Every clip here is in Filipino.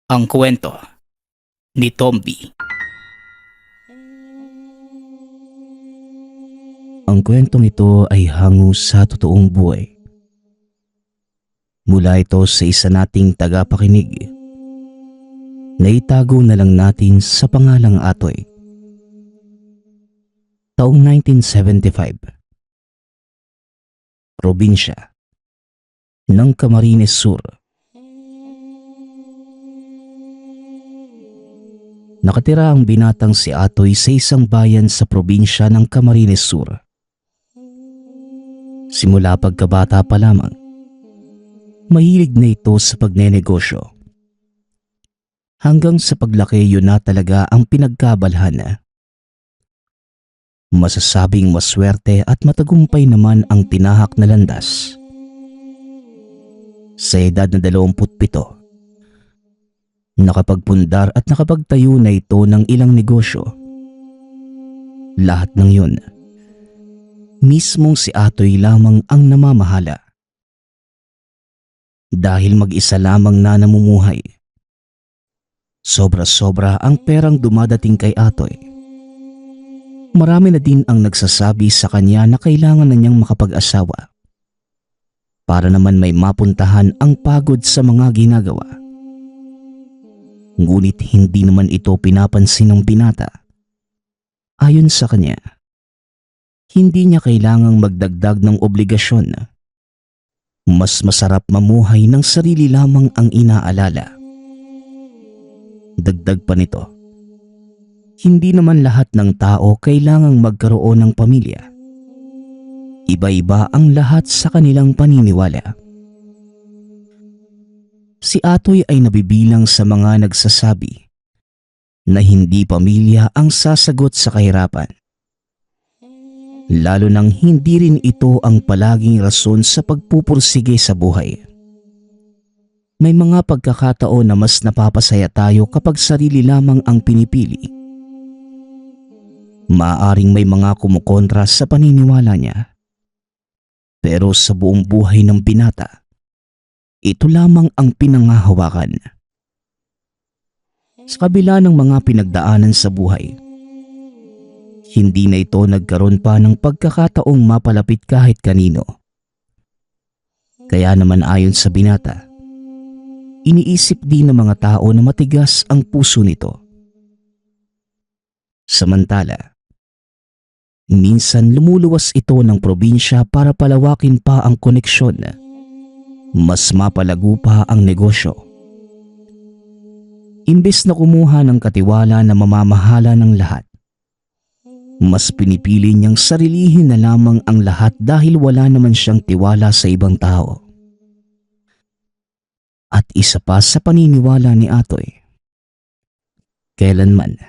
Ang kwento ni Tomby. Ang kwentong ito ay hango sa totoong buhay. Mula ito sa isa nating tagapakinig. Naitago na lang natin sa pangalang Atoy. Taong 1975. Probinsya ng Camarines Sur. Nakatira ang binatang si Atoy sa isang bayan sa probinsya ng Camarines Sur. Simula pagkabata pa lamang, mahilig na ito sa pagnenegosyo. Hanggang sa paglaki, yun na talaga ang pinagkabalhan. Masasabing maswerte at matagumpay naman ang tinahak na landas. Sa edad na 27, nakapagpundar at nakapagtayo na ito ng ilang negosyo. Lahat ng yun, mismong si Atoy lamang ang namamahala. Dahil mag-isa lamang na namumuhay, sobra-sobra ang perang dumadating kay Atoy. Marami na din ang nagsasabi sa kanya na kailangan na niyang makapag-asawa para naman may mapuntahan ang pagod sa mga ginagawa. Ngunit hindi naman ito pinapansin ng binata. Ayon sa kanya, hindi niya kailangang magdagdag ng obligasyon. Mas masarap mamuhay ng sarili lamang ang inaalala. Dagdag pa nito, hindi naman lahat ng tao kailangang magkaroon ng pamilya. Iba-iba ang lahat sa kanilang paniniwala. Si Atoy ay nabibilang sa mga nagsasabi na hindi pamilya ang sasagot sa kahirapan. Lalo nang hindi rin ito ang palaging rason sa pagpupursige sa buhay. May mga pagkakataon na mas napapasaya tayo kapag sarili lamang ang pinipili. Maaaring may mga kumukontra sa paniniwala niya. Pero sa buong buhay ng binata, ito lamang ang pinangahawakan. Sa kabila ng mga pinagdaanan sa buhay, hindi na ito nagkaroon pa ng pagkakataong mapalapit kahit kanino. Kaya naman ayon sa binata, iniisip din ng mga tao na matigas ang puso nito. Samantala, minsan lumuluwas ito ng probinsya para palawakin pa ang koneksyon. Mas mapalago pa ang negosyo. Imbes na kumuha ng katiwala na mamamahala ng lahat, mas pinipili niyang sarilihin na lamang ang lahat dahil wala naman siyang tiwala sa ibang tao. At isa pa sa paniniwala ni Atoy, kailanman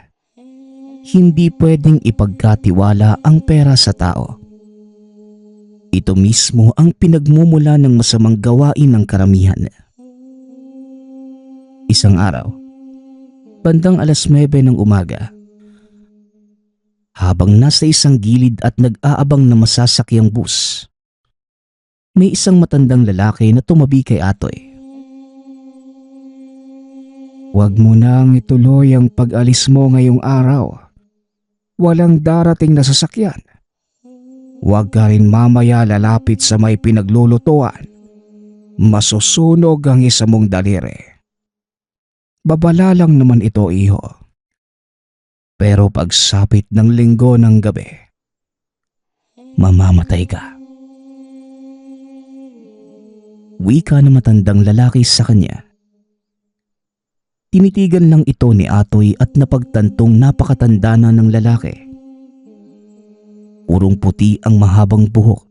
hindi pwedeng ipagkatiwala ang pera sa tao. Ito mismo ang pinagmumula ng masamang gawain ng karamihan. Isang araw, bandang 9:00 ng umaga, habang nasa isang gilid at nag-aabang na masasakyang bus, may isang matandang lalaki na tumabi kay Atoy. "Huwag mo nang ituloy ang pag-alis mo ngayong araw. Walang darating na sasakyan. Huwag ka rin mamaya lalapit sa may pinaglulutuan. Masusunog ang isa mong daliri. Babala lang naman ito, iho. Pero pagsapit ng linggo ng gabi, mamamatay ka." Wika na matandang lalaki sa kanya. Tinitigan lang ito ni Atoy at napagtantong napakatanda na ng lalaki. Purong puti ang mahabang buhok.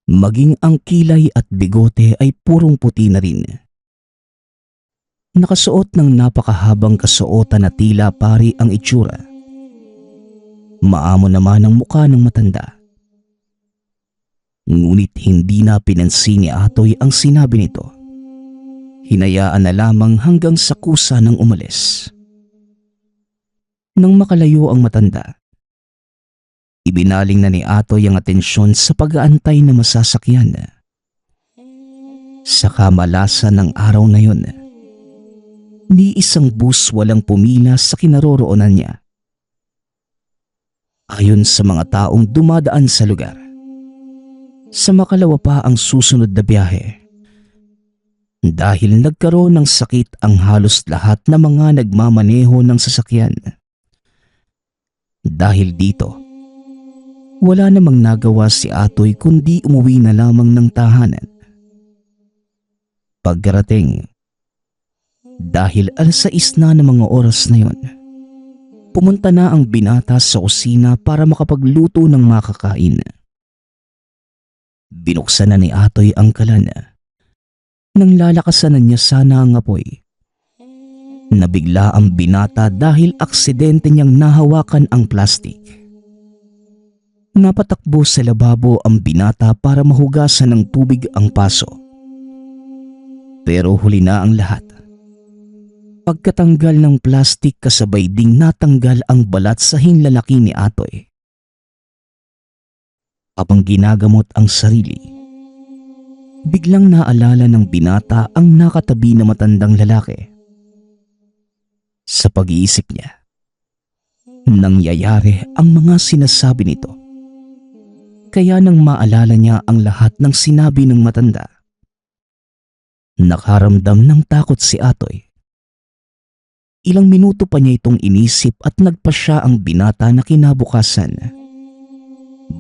Maging ang kilay at bigote ay purong puti na rin. Nakasuot ng napakahabang kasuotan na tila pari ang itsura. Maamo naman ang mukha ng matanda. Ngunit hindi na pinansin ni Atoy ang sinabi nito. Hinayaan na lamang hanggang sa kusa ng umalis. Nang makalayo ang matanda, ibinaling na ni Atoy ang atensyon sa pag-aantay na masasakyan. Sa kamalasan ng araw na yun, Ni isang bus walang pumila sa kinaroroonan niya. Ayon sa mga taong dumadaan sa lugar, sa makalawa pa ang susunod na biyahe. Dahil nagkaroon ng sakit ang halos lahat ng mga nagmamaneho ng sasakyan. Dahil dito, wala namang nagawa si Atoy kundi umuwi na lamang ng tahanan. Pagkarating, dahil 6:00 na ng mga oras na yon, pumunta na ang binata sa kusina para makapagluto ng makakain. Binuksan na ni Atoy ang kalan. Nang lalakasan na niya sana ang apoy, nabigla ang binata dahil aksidente niyang nahawakan ang plastik. Napatakbo sa lababo ang binata para mahugasan ng tubig ang paso. Pero huli na ang lahat. Pagkatanggal ng plastik kasabay ding natanggal ang balat sa hinlalaki ni Atoy. Habang ginagamot ang sarili, biglang naalala ng binata ang nakatabi na matandang lalaki. Sa pag-iisip niya, nangyayari ang mga sinasabi nito. Kaya nang maalala niya ang lahat ng sinabi ng matanda, nakaramdam ng takot si Atoy. Ilang minuto pa niya itong inisip at nagpasya ang binata na kinabukasan.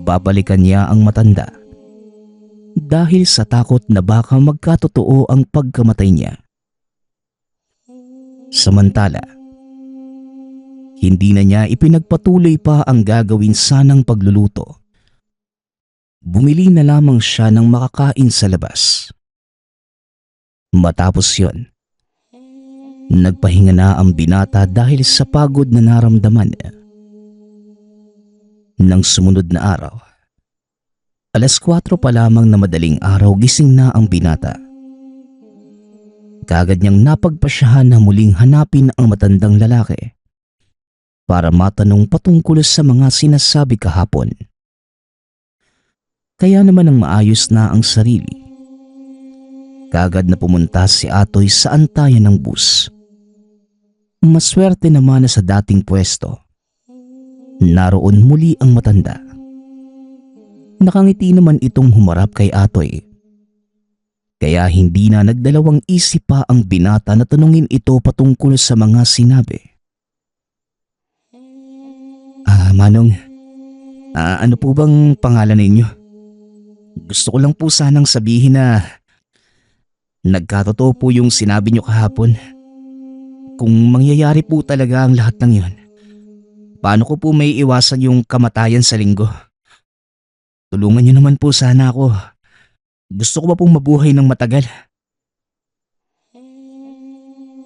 Babalikan niya ang matanda dahil sa takot na baka magkatotoo ang pagkamatay niya. Samantala, hindi na niya ipinagpatuloy pa ang gagawin sanang pagluluto. Bumili na lamang siya ng makakain sa labas. Matapos yon, nagpahinga na ang binata dahil sa pagod na naramdaman. Nang sumunod na araw, 4:00 pa lamang na madaling araw, gising na ang binata. Kaagad niyang napagpasyahan na muling hanapin ang matandang lalaki para matanong patungkol sa mga sinasabi kahapon. Kaya naman ang maayos na ang sarili, kaagad na pumunta si Atoy sa antayan ng bus. Maswerte naman na sa dating pwesto, naroon muli ang matanda. Nakangiti naman itong humarap kay Atoy. Kaya hindi na nagdalawang isip pa ang binata na tanungin ito patungkol sa mga sinabi. Manong, ano po bang pangalan ninyo? Gusto ko lang po sanang sabihin na nagkatotoo po yung sinabi niyo kahapon. Kung mangyayari po talaga ang lahat ng yon, paano ko po may iwasan yung kamatayan sa linggo? Tulungan niyo naman po sana ako. Gusto ko pa pong mabuhay ng matagal.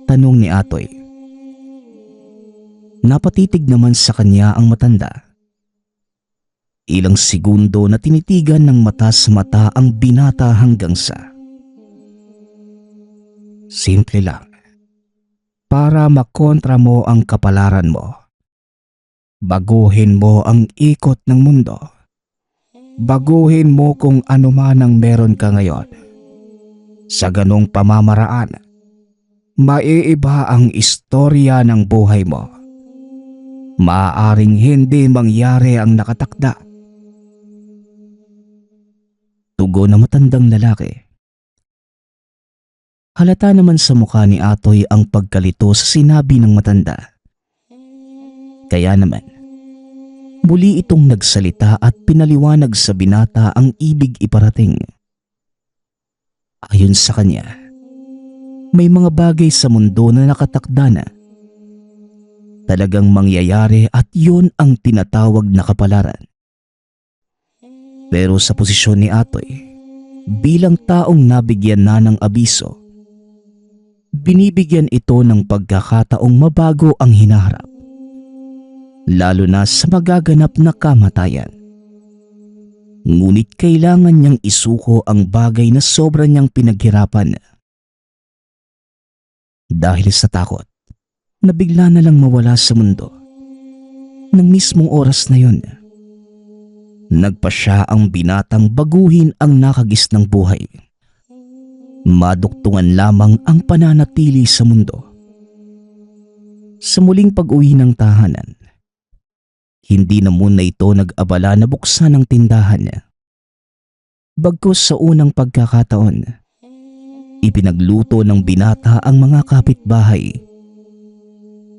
Tanong ni Atoy. Napatitig naman sa kanya ang matanda. Ilang segundo na tinitigan ng mata sa mata ang binata hanggang sa simple lang. Para makontra mo ang kapalaran mo, baguhin mo ang ikot ng mundo. Baguhin mo kung ano man ang meron ka ngayon. Sa ganong pamamaraan, maiiba ang istorya ng buhay mo. Maaaring hindi mangyari ang nakatakda. Tugon na matandang lalaki. Halata naman sa mukha ni Atoy ang pagkalito sa sinabi ng matanda. Kaya naman, muli itong nagsalita at pinaliwanag sa binata ang ibig iparating. Ayon sa kanya, may mga bagay sa mundo na nakatakda na. Talagang mangyayari at yun ang tinatawag na kapalaran. Pero sa posisyon ni Atoy, bilang taong nabigyan na ng abiso, binibigyan ito ng pagkakataong mabago ang hinaharap. Lalo na sa magaganap na kamatayan. Ngunit kailangan niyang isuko ang bagay na sobra niyang pinaghirapan. Dahil sa takot, nabigla na lang mawala sa mundo. Nang mismong oras na yun, nagpasya ang binatang baguhin ang nakagisnang buhay. Maduktungan lamang ang pananatili sa mundo. Sa muling pag-uwi ng tahanan, hindi na muna ito nag-abala na buksan ang tindahan niya. Bagkus sa unang pagkakataon, ipinagluto ng binata ang mga kapitbahay.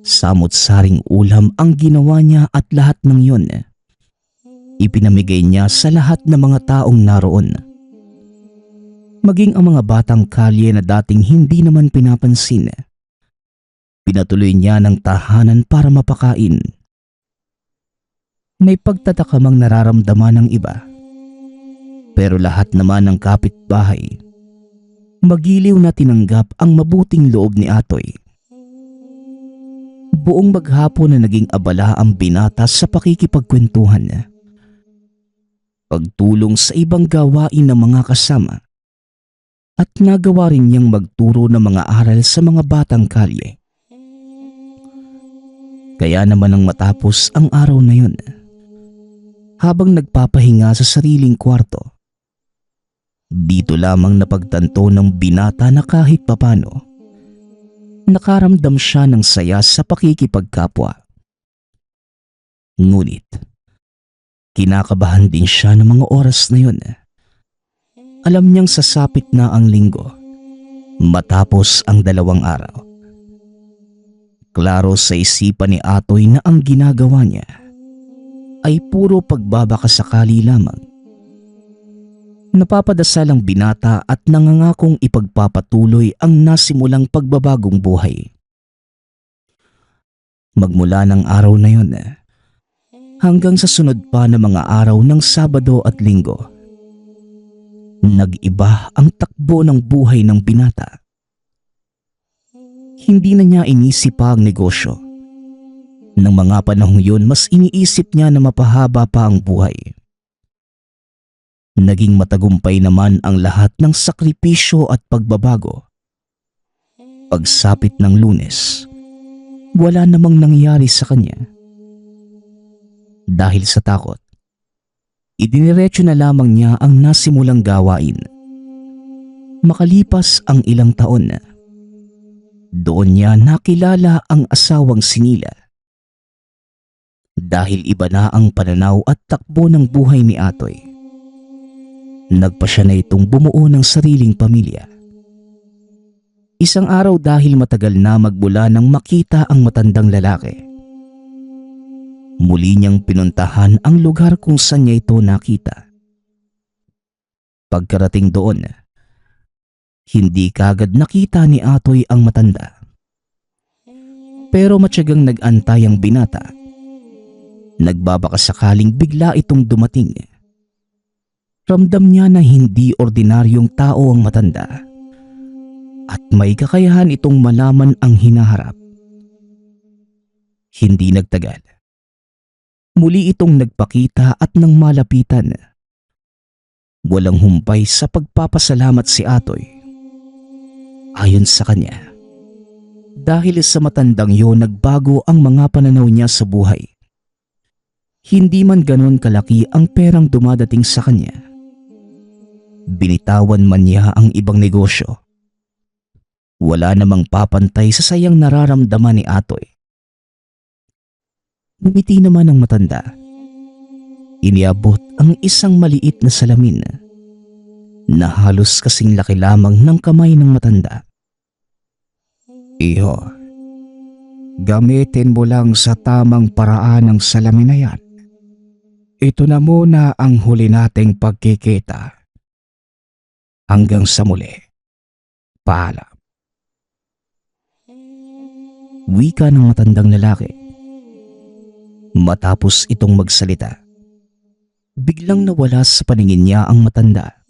Samot-saring ulam ang ginawa niya at lahat ng yun ipinamigay niya sa lahat ng mga taong naroon. Maging ang mga batang kalye na dating hindi naman pinapansin, pinatuloy niya ng tahanan para mapakain. May pagtatakamang nararamdaman ng iba, pero lahat naman ng kapitbahay magiliw na tinanggap ang mabuting loob ni Atoy. Buong maghapon na naging abala ang binata sa pakikipagkwentuhan, pagtulong sa ibang gawain ng mga kasama, at nagawa rin niyang magturo ng mga aral sa mga batang kalye. Kaya naman nang matapos ang araw na yun, habang nagpapahinga sa sariling kwarto, dito lamang napagtanto ng binata na kahit papano, nakaramdam siya ng saya sa pakikipagkapwa. Ngunit, kinakabahan din siya ng mga oras na yun. Alam niyang sasapit na ang linggo, matapos ang 2 araw. Klaro sa isipan ni Atoy na ang ginagawa niya ay puro pagbabakasakali lamang. Napapadasal ang binata at nangangakong ipagpapatuloy ang nasimulang pagbabagong buhay. Magmula ng araw na yun, hanggang sa sunod pa na mga araw ng Sabado at Linggo, nag-iba ang takbo ng buhay ng binata. Hindi na niya inisip pa ang negosyo. Nang mga panahong yun, mas iniisip niya na mapahaba pa ang buhay. Naging matagumpay naman ang lahat ng sakripisyo at pagbabago. Pagsapit ng Lunes, wala namang nangyari sa kanya. Dahil sa takot, idiniretso na lamang niya ang nasimulang gawain. Makalipas ang ilang taon, doon niya nakilala ang asawang si Nila. Dahil iba na ang pananaw at takbo ng buhay ni Atoy, nagpasya na itong bumuo ng sariling pamilya. Isang araw dahil matagal na magmula nang makita ang matandang lalaki, muli niyang pinuntahan ang lugar kung saan niya ito nakita. Pagkarating doon, hindi kagad nakita ni Atoy ang matanda. Pero matyagang nag-antay ang binata. Nagbabakasakaling bigla itong dumating. Ramdam niya na hindi ordinaryong tao ang matanda at may kakayahan itong malaman ang hinaharap. Hindi nagtagal, muli itong nagpakita at nang malapitan, walang humpay sa pagpapasalamat si Atoy. Ayon sa kanya, dahil sa matandang yon nagbago ang mga pananaw niya sa buhay. Hindi man ganon kalaki ang perang dumadating sa kanya, binitawan man niya ang ibang negosyo. Wala namang papantay sa sayang nararamdaman ni Atoy. Ngumiti naman ang matanda. Iniabot ang isang maliit na salamin na halos kasing laki lamang ng kamay ng matanda. Iho, gamitin mo lang sa tamang paraan ang salamin na yan. Ito na muna ang huli nating pagkikita. Hanggang sa muli. Paalam. Wika ng matandang lalaki. Matapos itong magsalita, biglang nawala sa paningin niya ang matanda.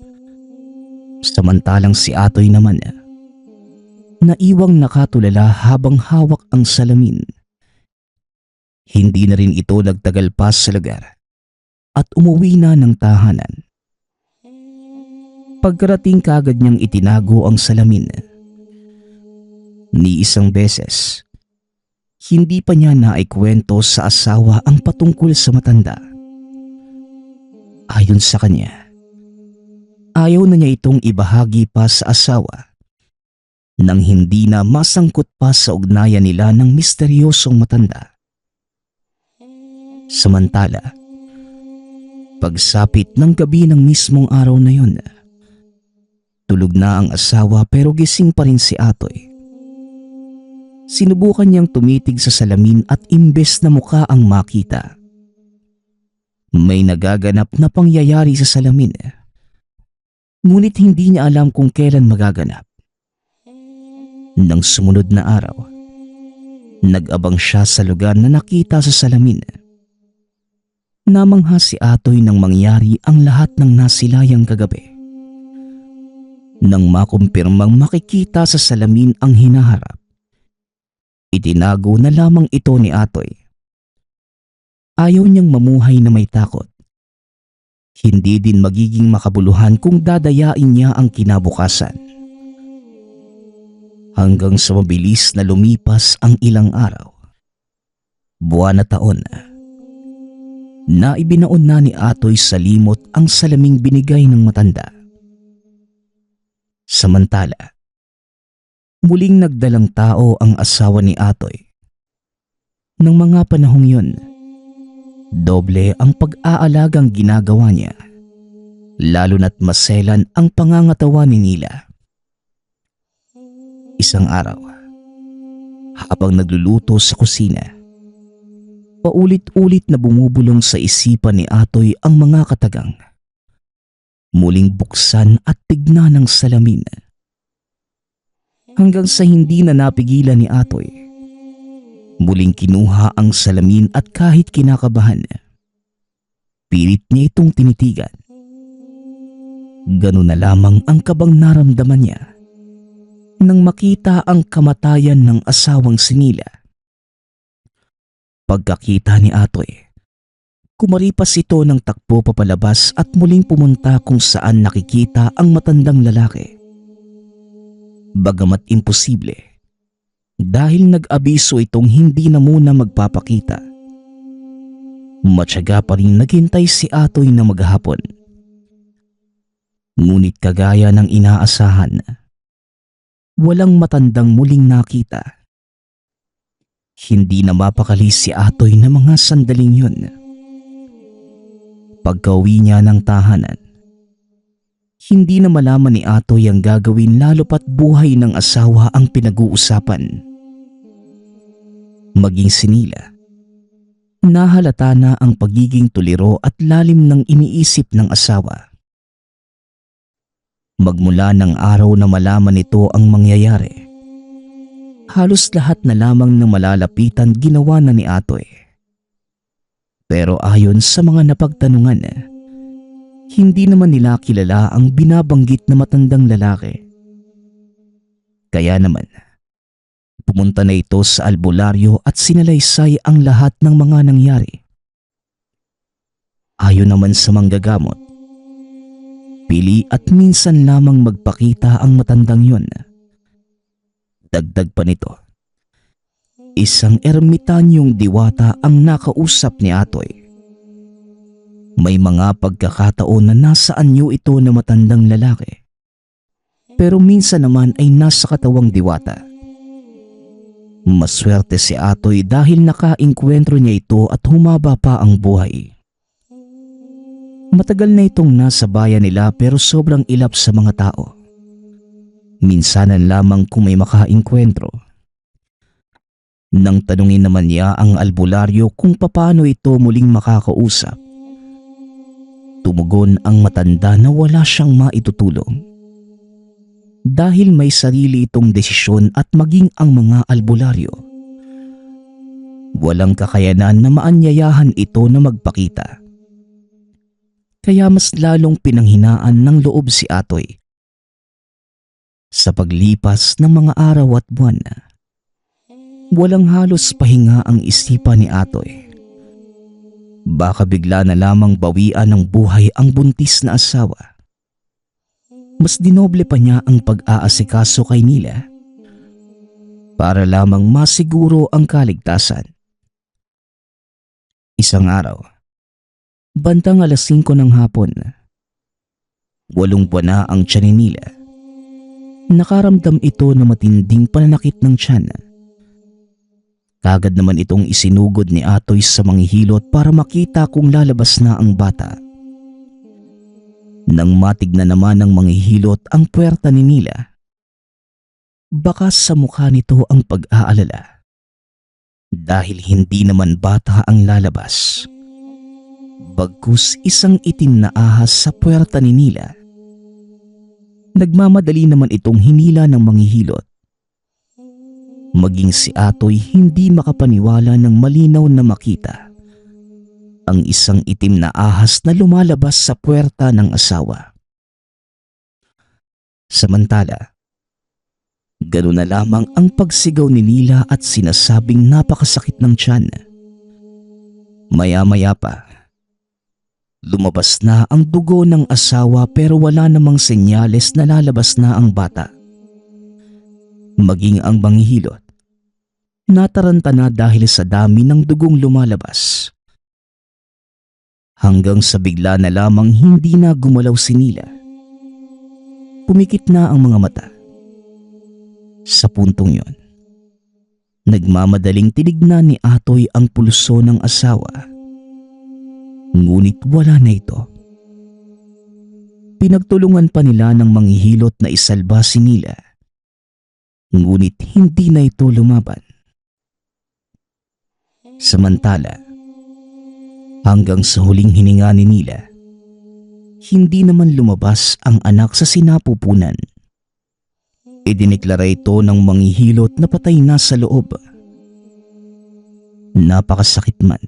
Samantalang si Atoy naman, naiwang nakatulala habang hawak ang salamin. Hindi na rin ito nagtagal pa sa lugar at umuwi na ng tahanan. Pagkarating kagad niyang itinago ang salamin. Ni isang beses, hindi pa niya naikwento sa asawa ang patungkol sa matanda. Ayon sa kanya, ayaw na niya itong ibahagi pa sa asawa nang hindi na masangkot pa sa ugnayan nila ng misteryosong matanda. Samantala, pagsapit ng gabi ng mismong araw na yun, tulog na ang asawa pero gising pa rin si Atoy. Sinubukan niyang tumitig sa salamin at imbes na mukha ang makita, may nagaganap na pangyayari sa salamin. Ngunit hindi niya alam kung kailan magaganap. Nang sumunod na araw, nag-abang siya sa lugar na nakita sa salamin. Namangha si Atoy nang mangyari ang lahat ng nasilayang kagabi. Nang makumpirmang makikita sa salamin ang hinaharap, itinago na lamang ito ni Atoy. Ayaw niyang mamuhay na may takot. Hindi din magiging makabuluhan kung dadayain niya ang kinabukasan. Hanggang sa mabilis na lumipas ang ilang araw, buwan at taon, na ibinaon na ni Atoy sa limot ang salaming binigay ng matanda. Samantala, muling nagdalang tao ang asawa ni Atoy. Nang mga panahong yun, doble ang pag-aalagang ginagawa niya, lalo na't maselan ang pangangatawan ni Nila. Isang araw, habang nagluluto sa kusina, paulit-ulit na bumubulong sa isipan ni Atoy ang mga katagang. Muling buksan at tignan ng salamin. Hanggang sa hindi na napigilan ni Atoy, muling kinuha ang salamin at kahit kinakabahan, pilit niya itong tinitigan. Ganun na lamang ang kabang naramdaman niya nang makita ang kamatayan ng asawang si Nila. Pagkakita ni Atoy, kumaripas ito ng takbo papalabas at muling pumunta kung saan nakikita ang matandang lalaki. Bagamat imposible, dahil nag-abiso itong hindi na muna magpapakita, matyaga pa rin naghintay si Atoy na maghapon. Ngunit kagaya ng inaasahan, walang matandang muling nakita. Hindi na mapakali si Atoy na mga sandaling yun. Pagka-uwi niya ng tahanan, hindi na malaman ni Atoy ang gagawin lalo pat buhay ng asawa ang pinag-uusapan. Maging si Nila, nahalata na ang pagiging tuliro at lalim ng iniisip ng asawa. Magmula ng araw na malaman nito ang mangyayari, halos lahat na lamang ng malalapitan ginawa na ni Atoy. Pero ayon sa mga napagtanungan, hindi naman nila kilala ang binabanggit na matandang lalaki. Kaya naman, pumunta na ito sa albularyo at sinalaysay ang lahat ng mga nangyari. Ayon naman sa manggagamot, pili at minsan lamang magpakita ang matandang yun. Dagdag pa nito, isang ermitanyong diwata ang nakausap ni Atoy. May mga pagkakataon na nasa anyo ito na matandang lalaki, pero minsan naman ay nasa katawang diwata. Maswerte si Atoy dahil nakainkwentro niya ito at humaba pa ang buhay. Matagal na itong nasa bayan nila pero sobrang ilap sa mga tao. Minsanan lamang kung may makainkwentro. Nang tanungin naman niya ang albularyo kung papaano ito muling makakausap, tumugon ang matanda na wala siyang maitutulong. Dahil may sarili itong desisyon at maging ang mga albularyo, walang kakayanan na maanyayahan ito na magpakita. Kaya mas lalong pinanghinaan ng loob si Atoy. Sa paglipas ng mga araw at buwan, walang halos pahinga ang isipan ni Atoy. Baka bigla na lamang bawian ng buhay ang buntis na asawa. Mas dinoble pa niya ang pag-aasikaso kay Nila para lamang masiguro ang kaligtasan. Isang araw, bandang 5:00 ng hapon, 8 buwan na ang tiyan ni Nila. Nakaramdam ito na matinding pananakit ng tiyan. Kagad naman itong isinugod ni Atoy sa manghihilot para makita kung lalabas na ang bata. Nang matignan naman ng manghihilot ang puwerta ni Nila, bakas sa mukha nito ang pag-aalala. Dahil hindi naman bata ang lalabas. Bagkus isang itim na ahas sa puwerta ni Nila. Nagmamadali naman itong hinila ng manghihilot. Maging si Atoy hindi makapaniwala ng malinaw na makita ang isang itim na ahas na lumalabas sa puwerta ng asawa. Samantala, ganoon na lamang ang pagsigaw ni Nila at sinasabing napakasakit ng tiyan. Maya-maya pa, lumabas na ang dugo ng asawa pero wala namang senyales na lalabas na ang bata. Maging ang manghihilot, nataranta na dahil sa dami ng dugong lumalabas. Hanggang sa bigla na lamang hindi na gumalaw si Nila. Pumikit na ang mga mata. Sa puntong yon, nagmamadaling tinignan ni Atoy ang pulso ng asawa. Ngunit wala na ito. Pinagtulungan pa nila ng manghihilot na isalba si Nila. Ngunit hindi na ito lumaban. Samantala, hanggang sa huling hininga ni Nila, hindi naman lumabas ang anak sa sinapupunan. Idineklara ito ng manghihilot na patay na sa loob. Napakasakit man.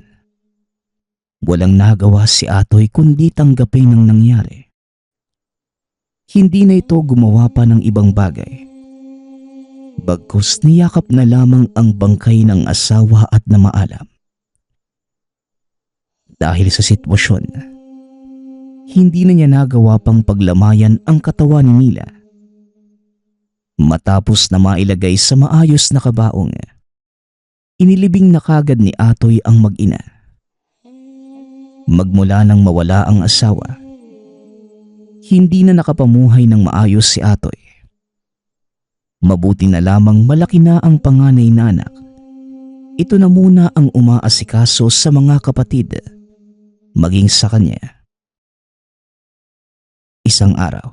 Walang nagawa si Atoy kundi tanggapin ang nangyari. Hindi na ito gumawa pa ng ibang bagay. Bagkus niyakap na lamang ang bangkay ng asawa at namaalam. Dahil sa sitwasyon, hindi na niya nagawa pang paglamayan ang katawan ni Nila. Matapos na mailagay sa maayos na kabaong, inilibing na kagad ni Atoy ang mag-ina. Magmula nang mawala ang asawa, hindi na nakapamuhay ng maayos si Atoy. Mabuti na lamang malaki na ang panganay na anak. Ito na muna ang umaasikaso sa mga kapatid, maging sa kanya. Isang araw,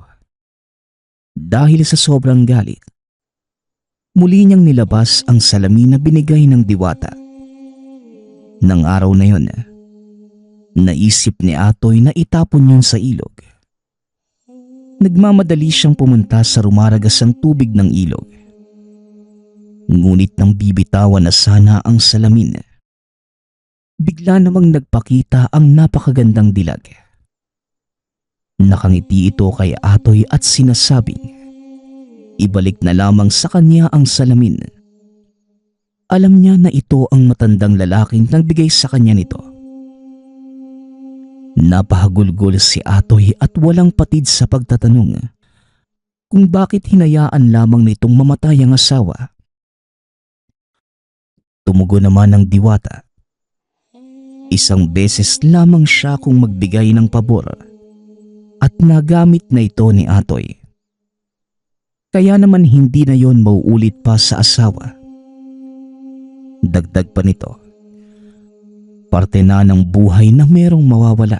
dahil sa sobrang galit, muli niyang nilabas ang salamin na binigay ng diwata. Nang araw na yon, naisip ni Atoy na itapon yun sa ilog. Nagmamadali siyang pumunta sa rumaragasang tubig ng ilog. Ngunit nang bibitawan na sana ang salamin, bigla namang nagpakita ang napakagandang dilag. Nakangiti ito kay Atoy at sinasabing, ibalik na lamang sa kanya ang salamin. Alam niya na ito ang matandang lalaking nagbigay sa kanya nito. Napahagulgol si Atoy at walang patid sa pagtatanong kung bakit hinayaan lamang nitong mamatay ang asawa. Tumugon naman ang diwata. Isang beses lamang siya kung magbigay ng pabor at nagamit na ito ni Atoy. Kaya naman hindi na yon mauulit pa sa asawa. Dagdag pa nito, parte na ng buhay na merong mawawala.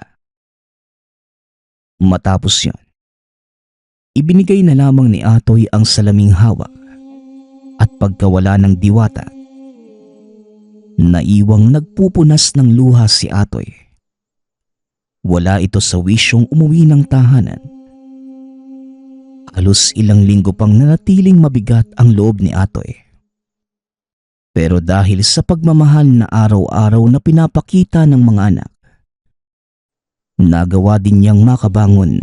Matapos yan, ibinigay na lamang ni Atoy ang salaming hawak at pagkawala ng diwata, naiwang nagpupunas ng luha si Atoy. Wala ito sa wisyong umuwi ng tahanan. Halos ilang linggo pang nanatiling mabigat ang loob ni Atoy. Pero dahil sa pagmamahal na araw-araw na pinapakita ng mga anak, nagawa din niyang makabangon.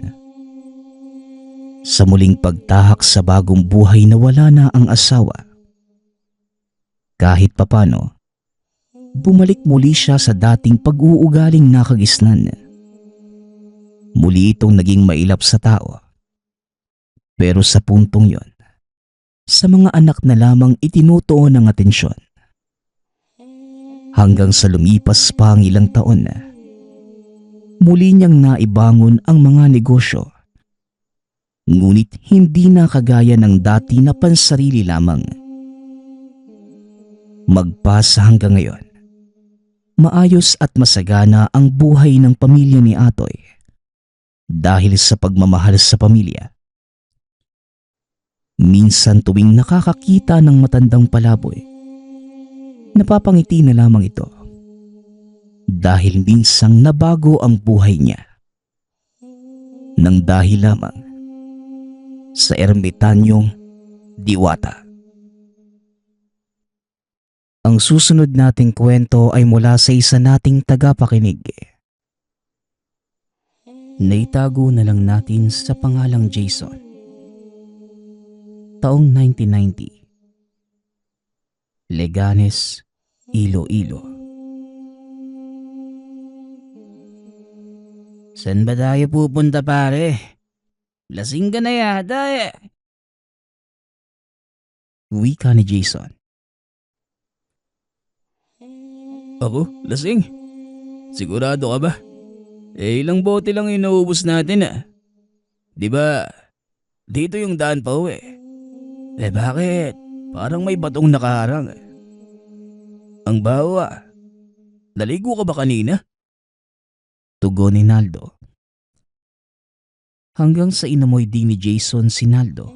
Sa muling pagtahak sa bagong buhay na wala na ang asawa, kahit papano, bumalik muli siya sa dating pag-uugaling nakagisnan. Muli itong naging mailap sa tao. Pero sa puntong yon, sa mga anak na lamang itinutuon ng atensyon. Hanggang sa lumipas pa ang ilang taon na, muli niyang naibangon ang mga negosyo. Ngunit hindi na kagaya ng dati na pansarili lamang. Magpasa hanggang ngayon, maayos at masagana ang buhay ng pamilya ni Atoy dahil sa pagmamahal sa pamilya. Minsan tuwing nakakakita ng matandang palaboy, napapangiti na lamang ito dahil minsang nabago ang buhay niya nang dahil lamang sa ermitanyong diwata. Ang susunod nating kwento ay mula sa isa nating tagapakinig. Naitago na lang natin sa pangalang Jason. Taong 1990. Leganes, Iloilo. Saan ba tayo pupunta, pare? Lasing ka na yata eh. Wika ni Jason. Ako? Lasing? Sigurado ka ba? Ilang bote lang inuubos natin ah. Di ba? Dito yung daan pa uwi. Bakit? Parang may batong nakaharang. Ang baho ah. Naligo ka ba kanina? Tugon ni Naldo. Hanggang sa inamoy din ni Jason si Naldo.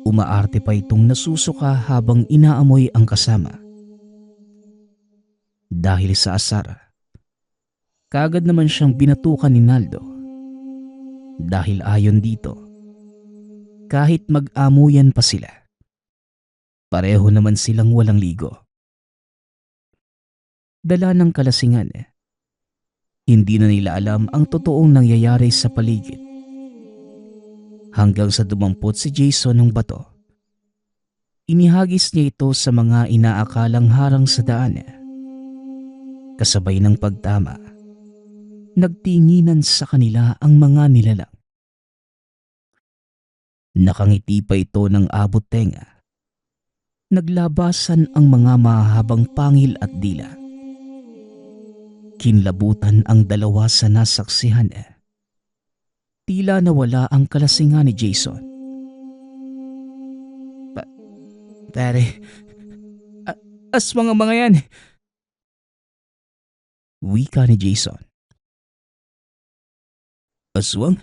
Umaarte pa itong nasusuka habang inaamoy ang kasama. Dahil sa asar, kaagad naman siyang binatukan ni Naldo. Dahil ayon dito, kahit mag-amuyan pa sila, pareho naman silang walang ligo. Dala ng kalasingan, hindi na nila alam ang totoong nangyayari sa paligid. Hanggang sa dumampot si Jason ng bato. Inihagis niya ito sa mga inaakalang harang sa daan. Kasabay ng pagtama, nagtinginan sa kanila ang mga nilalang. Nakangiti pa ito ng abot tenga. Naglabasan ang mga mahahabang pangil at dila. Kinlabutan ang dalawa sa nasaksihan. Tila nawala ang kalasingan ni Jason. Pare, aswang ang mga yan. Wika ni Jason. Aswang?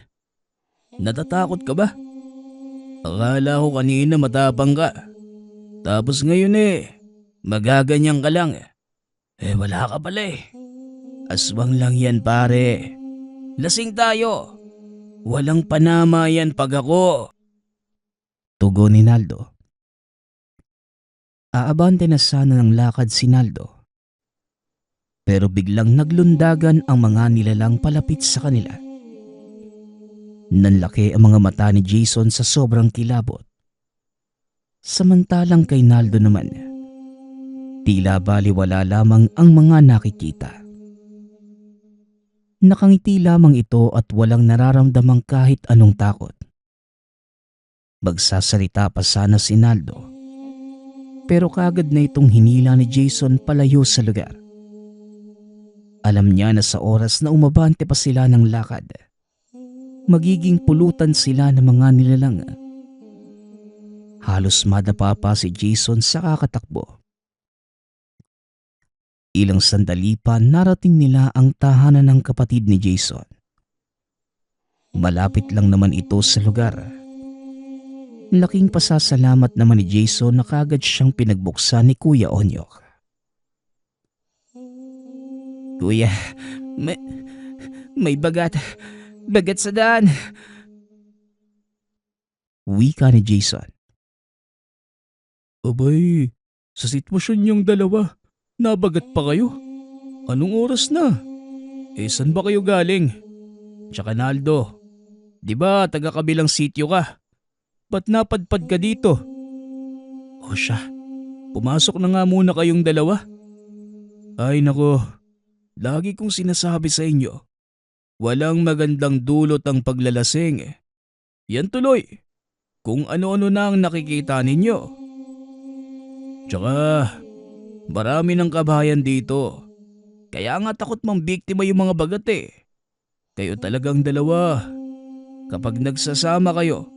Natatakot ka ba? Akala ko kanina matapang ka. Tapos ngayon magaganyan ka lang. Wala ka pala eh. Aswang lang yan pare. Lasing tayo. Walang panama yan pag ako. Tugon ni Naldo. Aabante na sana ng lakad si Naldo. Pero biglang naglundagan ang mga nilalang palapit sa kanila. Nanlaki ang mga mata ni Jason sa sobrang kilabot. Samantalang kay Naldo naman, tila baliwala lamang ang mga nakikita. Nakangiti lamang ito at walang nararamdamang kahit anong takot. Magsasalita pa sana si Naldo, pero kagad na itong hinila ni Jason palayo sa lugar. Alam niya na sa oras na umabante pa sila ng lakad, magiging pulutan sila ng mga nilalang. Halos madapa pa si Jason sa kakatakbo. Ilang sandali pa narating nila ang tahanan ng kapatid ni Jason. Malapit lang naman ito sa lugar. Laking pasasalamat naman ni Jason na kagad siyang pinagbuksan ni Kuya Onyok. Kuya, may bagat sa daan. Wika ni Jason. Abay, sa sitwasyon niyong dalawa, nabagat pa kayo? Anong oras na? Saan ba kayo galing? Tsaka Naldo, di ba taga-kabilang sityo ka? Ba't napadpad ka dito? O siya, pumasok na nga muna kayong dalawa. Ay nako, lagi kong sinasabi sa inyo, walang magandang dulot ang paglalasing. Yan tuloy, kung ano-ano na ang nakikita ninyo. Tsaka, marami ng kabahayan dito. Kaya nga takot mang biktima yung mga bagat eh. Kayo talagang dalawa. kapag nagsasama kayo.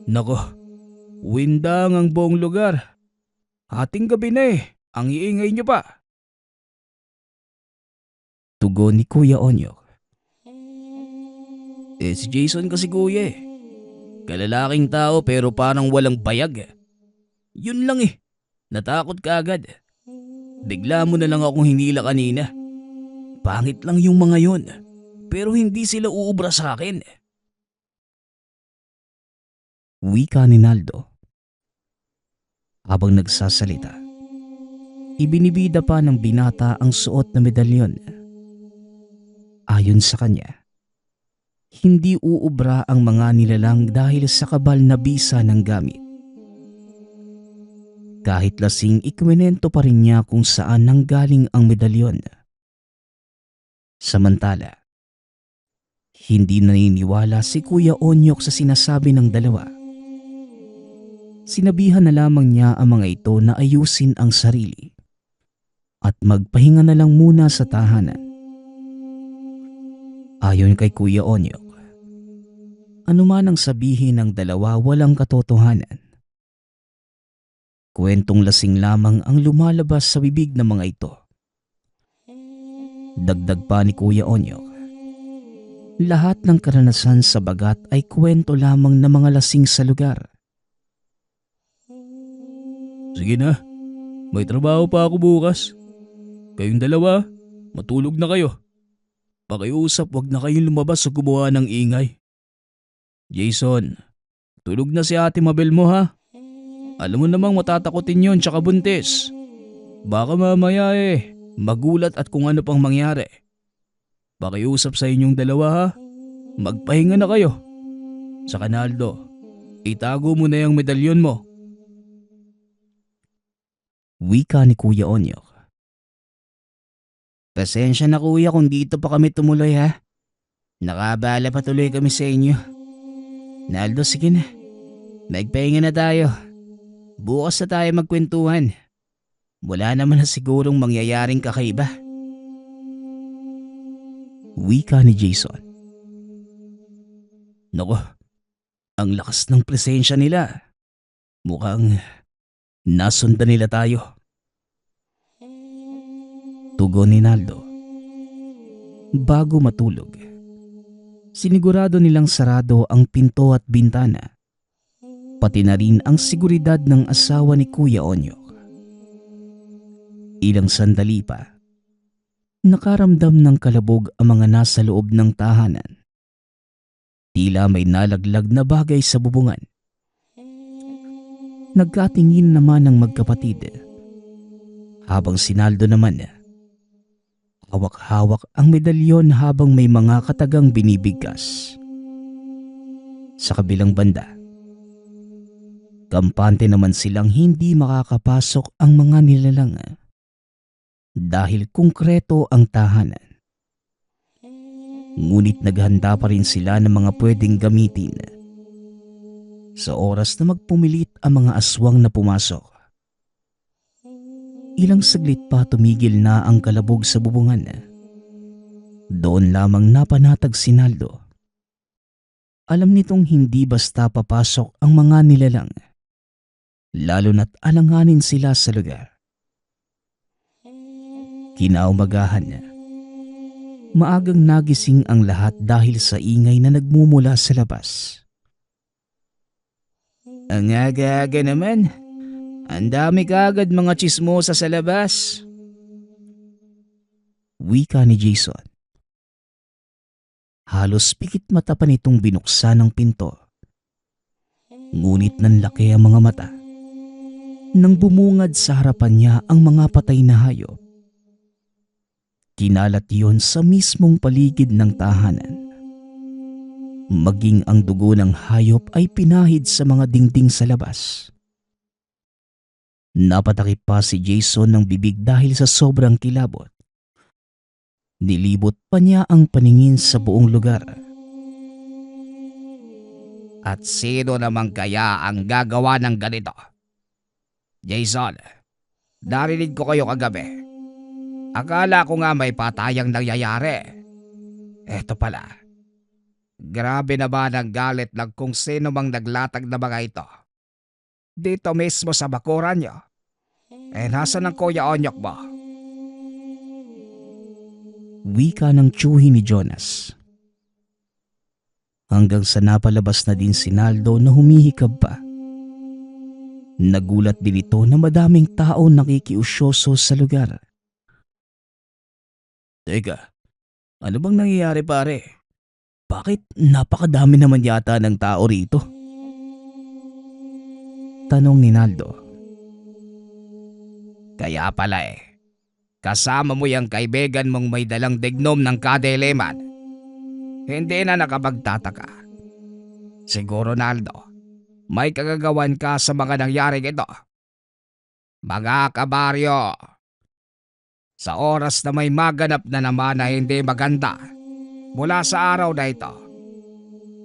Nako, windang ang buong lugar. Hating gabi na ang iingay niyo pa. Tugon ni Kuya Onyok. Si Jason kasi kuya Kalalaking tao pero parang walang bayag. Yun lang natakot ka agad. Bigla mo na lang akong hinila kanina. Pangit lang yung mga yon, pero hindi sila uubra sa akin. Wika ni Naldo. Habang nagsasalita, ibinibida pa ng binata ang suot na medalyon. Ayon sa kanya, hindi uubra ang mga nilalang dahil sa kabal na bisa ng gamit. Kahit lasing, ikwento pa rin niya kung saan nanggaling ang medalyon. Samantala, hindi naniniwala si Kuya Onyok sa sinasabi ng dalawa. Sinabihan na lamang niya ang mga ito na ayusin ang sarili at magpahinga na lang muna sa tahanan. Ayon kay Kuya Onyok, anuman ang sabihin ng dalawa walang katotohanan. Kwentong lasing lamang ang lumalabas sa bibig ng mga ito. Dagdag pa ni Kuya Onyok, lahat ng karanasan sa bagat ay kwento lamang ng mga lasing sa lugar. Sige na, may trabaho pa ako bukas. Kayong dalawa, matulog na kayo. Pakiusap, wag na kayong lumabas sa gumawa ng ingay. Jason, tulog na si Ate Mabel mo ha. Alam mo namang matatakotin yon tsaka buntis. Baka mamaya magulat at kung ano pang mangyari. Pakiusap sa inyong dalawa ha. Magpahinga na kayo. Sa Naldo, itago mo na yung medalyon mo. Wika ni Kuya Onyok. Pasensya na kuya kung dito pa kami tumuloy ha. Nakabala pa tuloy kami sa inyo. Naldo, sige na. Magpahinga na tayo. Bukas na tayo magkwentuhan. Wala naman na sigurong mangyayaring kakaiba. Wika ni Jason. Nako, ang lakas ng presensya nila. Mukhang nasundan nila tayo. Tugon ni Naldo. Bago matulog, sinigurado nilang sarado ang pinto at bintana, pati na rin ang seguridad ng asawa ni Kuya Onyok. Ilang sandali pa, nakaramdam ng kalabog ang mga nasa loob ng tahanan. Tila may nalaglag na bagay sa bubungan. Nagkatingin naman ang magkapatid, habang si Naldo naman hawak-hawak ang medalyon habang may mga katagang binibigkas. Sa kabilang banda, kampante naman silang hindi makakapasok ang mga nilalang dahil konkreto ang tahanan. Ngunit naghanda pa rin sila ng mga pwedeng gamitin sa oras na magpumilit ang mga aswang na pumasok. Ilang saglit pa tumigil na ang kalabog sa bubungan. Doon lamang napanatag si Naldo. Alam nitong hindi basta papasok ang mga nilalang, lalo na't alanganin sila sa lugar. Kinaumagahan, maagang nagising ang lahat dahil sa ingay na nagmumula sa labas. Ang aga-aga naman. Ang dami kaagad mga tsismosa sa labas. Wika ni Jason. Halos pikit mata pa nitong binuksan ang pinto. Ngunit nanlaki ang mga mata nang bumungad sa harapan niya ang mga patay na hayop. Kinalat yon sa mismong paligid ng tahanan. Maging ang dugo ng hayop ay pinahid sa mga dingding sa labas. Napatakip pa si Jason ng bibig dahil sa sobrang kilabot. Nilibot pa niya ang paningin sa buong lugar. At sino naman kaya ang gagawa ng ganito? Jason, narinig ko kayo kagabi. Akala ko nga may patayang nangyayari. Eto pala. Grabe na ba ng galit ng kung sino mang naglatag na mga ito? Dito mismo sa bakuran niyo. Nasaan ang Kuya Onyok mo? Wika ng tiyuhin ni Jonas. Hanggang sa napalabas na din si Naldo na humihikab pa. Nagulat din ito na madaming tao nakikiusyoso sa lugar. Teka, ano bang nangyayari pare? Bakit napakadami naman yata ng tao rito? Tanong ni Naldo. Kaya pala kasama mo yung kaibigan mong may dalang dignom ng kadiliman. Hindi na nakapagtataka. Siguro Naldo, may kagagawan ka sa mga nangyaring ito. Mga kabaryo, sa oras na may maganap na naman na hindi maganda mula sa araw na ito,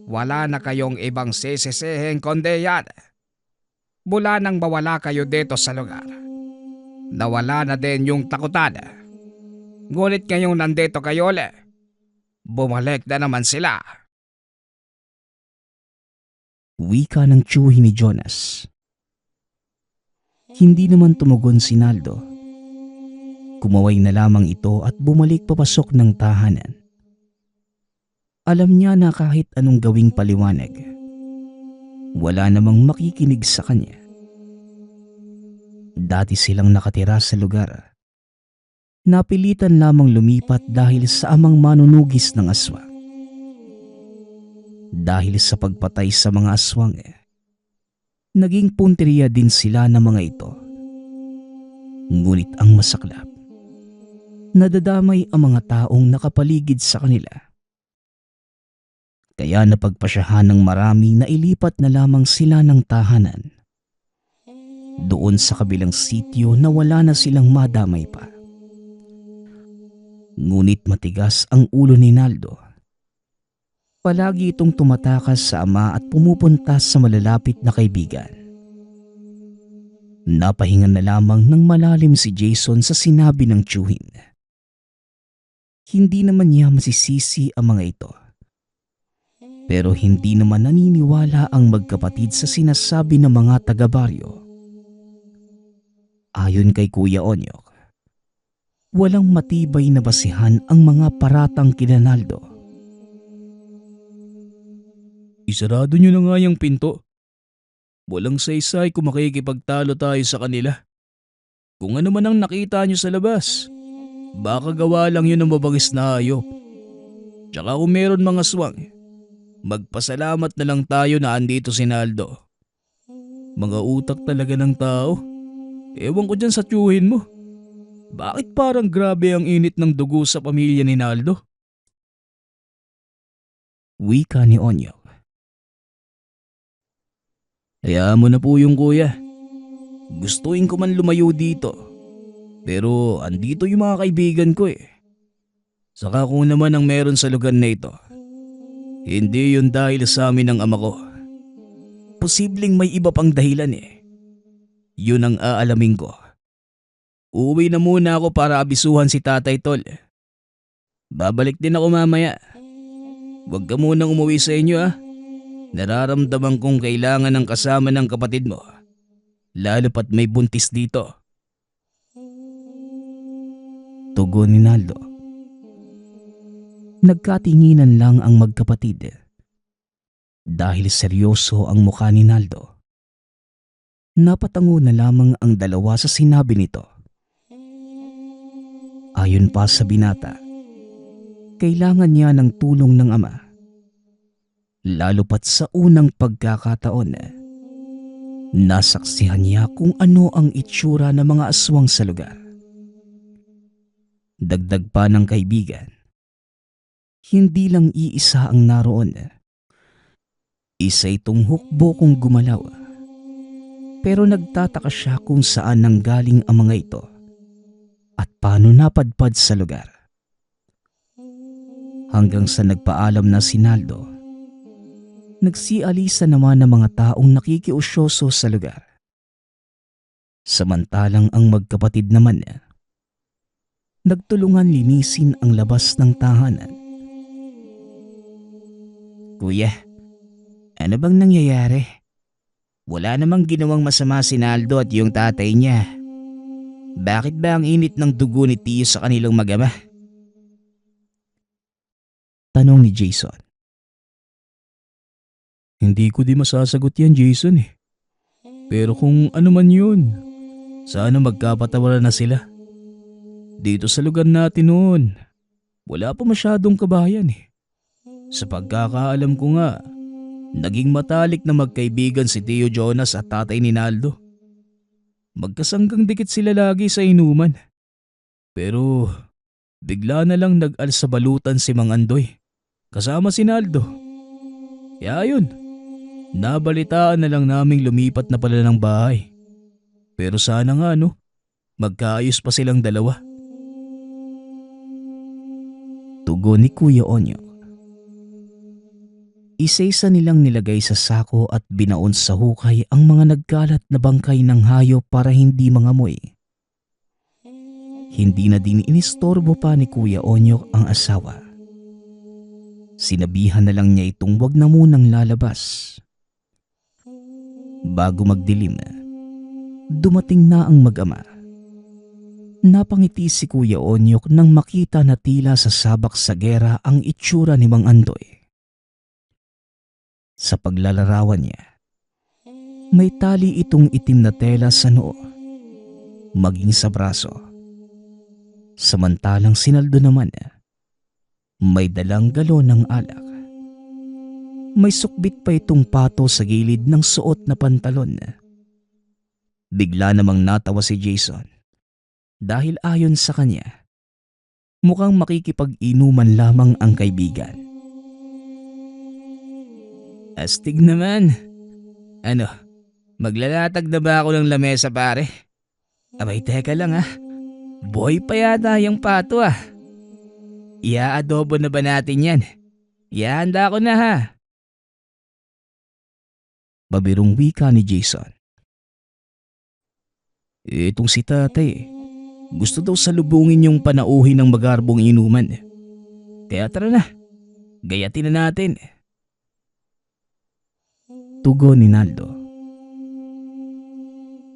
wala na kayong ibang sisisihin kundi yan. Mula nang mawala kayo dito sa lugar, nawala na din yung takutan. Ngunit ngayong nandito kayo ulit, bumalik na naman sila. Wika ng tiyuhin ni Jonas. Hindi naman tumugon si Naldo. Kumaway na lamang ito at bumalik papasok ng tahanan. Alam niya na kahit anong gawing paliwanag, wala namang makikinig sa kanya. Dati silang nakatira sa lugar. Napilitan lamang lumipat dahil sa amang manunugis ng aswang. Dahil sa pagpatay sa mga aswang, naging punteriya din sila ng mga ito. Ngunit ang masaklap, nadadamay ang mga taong nakapaligid sa kanila. Kaya napagpasyahan ng marami na ilipat na lamang sila ng tahanan. Doon sa kabilang sityo na wala na silang madamay pa. Ngunit matigas ang ulo ni Naldo. Palagi itong tumatakas sa ama at pumupunta sa malalapit na kaibigan. Napahinga na lamang ng malalim si Jason sa sinabi ng tiyuhin. Hindi naman niya masisisi ang mga ito. Pero hindi naman naniniwala ang magkapatid sa sinasabi ng mga taga-baryo. Ayon kay Kuya Onyok, walang matibay na basihan ang mga paratang kina Naldo. Isarado nyo na nga yung pinto. Walang saysay kung makikipagtalo tayo sa kanila. Kung ano man ang nakita nyo sa labas, baka gawa lang yun ng mabangis na hayop. Tsaka kung meron mga swang, magpasalamat na lang tayo na andito si Naldo. Mga utak talaga ng tao. Ewan ko dyan sa tiyuhin mo. Bakit parang grabe ang init ng dugo sa pamilya ni Naldo? Wika ni Onyok. Hayaan mo na po yung kuya. Gustuin ko man lumayo dito. Pero andito yung mga kaibigan ko . Saka kung naman ang meron sa lugar na ito, hindi yun dahil sa amin ng ama ko. Posibleng may iba pang dahilan . Yun ang aalamin ko. Uuwi na muna ako para abisuhan si Tatay Tol. Babalik din ako mamaya. Huwag ka munang umuwi sa inyo . Nararamdaman kong kailangan ng kasama ng kapatid mo. Lalo pat may buntis dito. Tugon ni Naldo. Nagkatinginan lang ang magkapatid. Dahil seryoso ang mukha ni Naldo. Napatango na lamang ang dalawa sa sinabi nito. Ayon pa sa binata, kailangan niya ng tulong ng ama. Lalo pat sa unang pagkakataon, nasaksihan niya kung ano ang itsura ng mga aswang sa lugar. Dagdag pa ng kaibigan, hindi lang iisa ang naroon. Isa itong hukbo kung gumalaw. Pero nagtataka siya kung saan nanggaling ang mga ito at paano napadpad sa lugar. Hanggang sa nagpaalam na si Naldo, nagsialisa naman ng mga taong nakikiusyoso sa lugar. Samantalang ang magkapatid naman nagtulungan linisin ang labas ng tahanan. Kuya, ano bang nangyayari? Wala namang ginawang masama si Naldo at yung tatay niya. Bakit ba ang init ng dugo ni Tio sa kanilang mag-ama? Tanong ni Jason. Hindi ko di masasagot yan, Jason eh. Pero kung ano man yun, sana magkapatawaran na sila. Dito sa lugar natin noon, wala pa masyadong kabayan eh. Sa pagkakaalam ko nga, naging matalik na magkaibigan si Tio Jonas at tatay ni Naldo. Magkasanggang dikit sila lagi sa inuman. Pero bigla na lang nag-alsabalutan si Mang Andoy kasama si Naldo. Kaya yun, nabalitaan na lang naming lumipat na pala ng bahay. Pero sana nga magkaayos pa silang dalawa. Tugon ni Kuya Onyo. Isa-isa nilang nilagay sa sako at binaon sa hukay ang mga nagkalat na bangkay ng hayop para hindi mangamoy. Hindi na din inistorbo pa ni Kuya Onyok ang asawa. Sinabihan na lang niya itong wag na munang lalabas. Bago magdilim, dumating na ang mag-ama. Napangiti si Kuya Onyok nang makita na tila sa sabak sa gera ang itsura ni Mang Andoy. Sa paglalarawan niya, may tali itong itim na tela sa noo, maging sa braso. Samantalang si Naldo naman, may dalang galon ng alak. May sukbit pa itong pato sa gilid ng suot na pantalon. Bigla namang natawa si Jason dahil ayon sa kanya, mukhang makikipag-inuman lamang ang kaibigan. Astig naman. Maglalatag na ba ako ng lamesa pare? Abay teka lang Boy pa yata yung pato Ia-adobo na ba natin yan? Ihanda ko na Babirong wika ni Jason. Itong si tatay, gusto daw salubungin yung panauhin ng magarbong inuman. Kaya tara na, gayatin na natin. Tugon ni Naldo.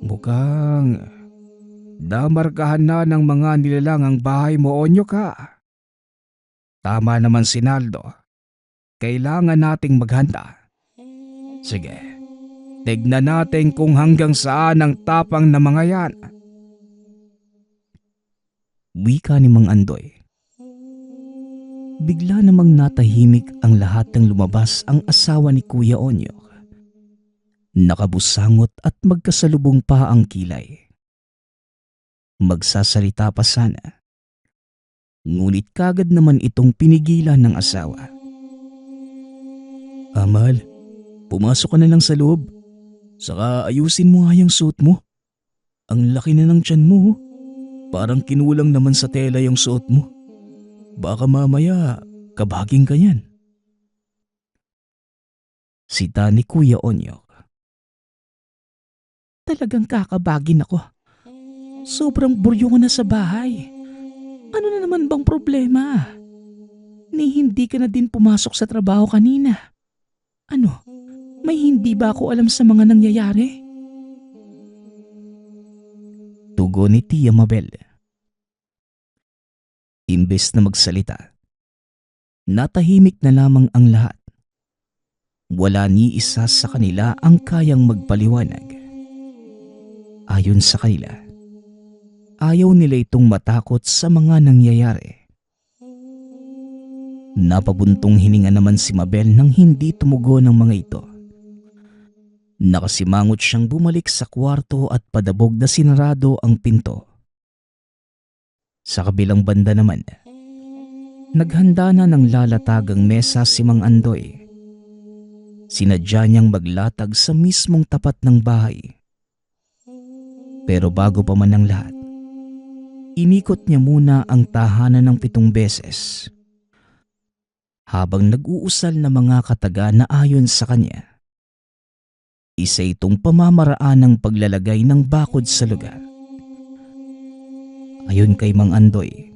Mukhang damarkahan na ng mga nilalang ang bahay mo, Onyo ka. Tama naman si Naldo. Kailangan nating maghanda. Sige, tignan natin kung hanggang saan ang tapang na mga yan. Wika ni Mang Andoy. Bigla namang natahimik ang lahat ng lumabas ang asawa ni Kuya Onyo. Nakabusangot at magkasalubong pa ang kilay. Magsasalita pa sana. Ngunit kagad naman itong pinigilan ng asawa. Amal, pumasok ka na lang sa loob. Saka ayusin mo nga yung suot mo. Ang laki na ng tiyan mo. Parang kinulang naman sa tela yung suot mo. Baka mamaya kabaging ka yan. Sita ni Kuya Onyo. Talagang kakabagin ako. Sobrang buryo ko na sa bahay. Ano na naman bang problema? Ni hindi ka na din pumasok sa trabaho kanina. May hindi ba ako alam sa mga nangyayari? Tugon ni Tia Mabel. Imbes na magsalita, natahimik na lamang ang lahat. Wala ni isa sa kanila ang kayang magpaliwanag. Ayon sa kanila, ayaw nila itong matakot sa mga nangyayari. Napabuntong hininga naman si Mabel nang hindi tumugon ng mga ito. Nakasimangot siyang bumalik sa kwarto at padabog na sinarado ang pinto. Sa kabilang banda naman, naghanda na ng lalatagang mesa si Mang Andoy. Sinadya niyang maglatag sa mismong tapat ng bahay. Pero bago pa man ang lahat, inikot niya muna ang tahanan ng 7 beses. Habang nag-uusal na mga kataga na ayon sa kanya, isa itong pamamaraan ng paglalagay ng bakod sa lugar. Ayon kay Mang Andoy,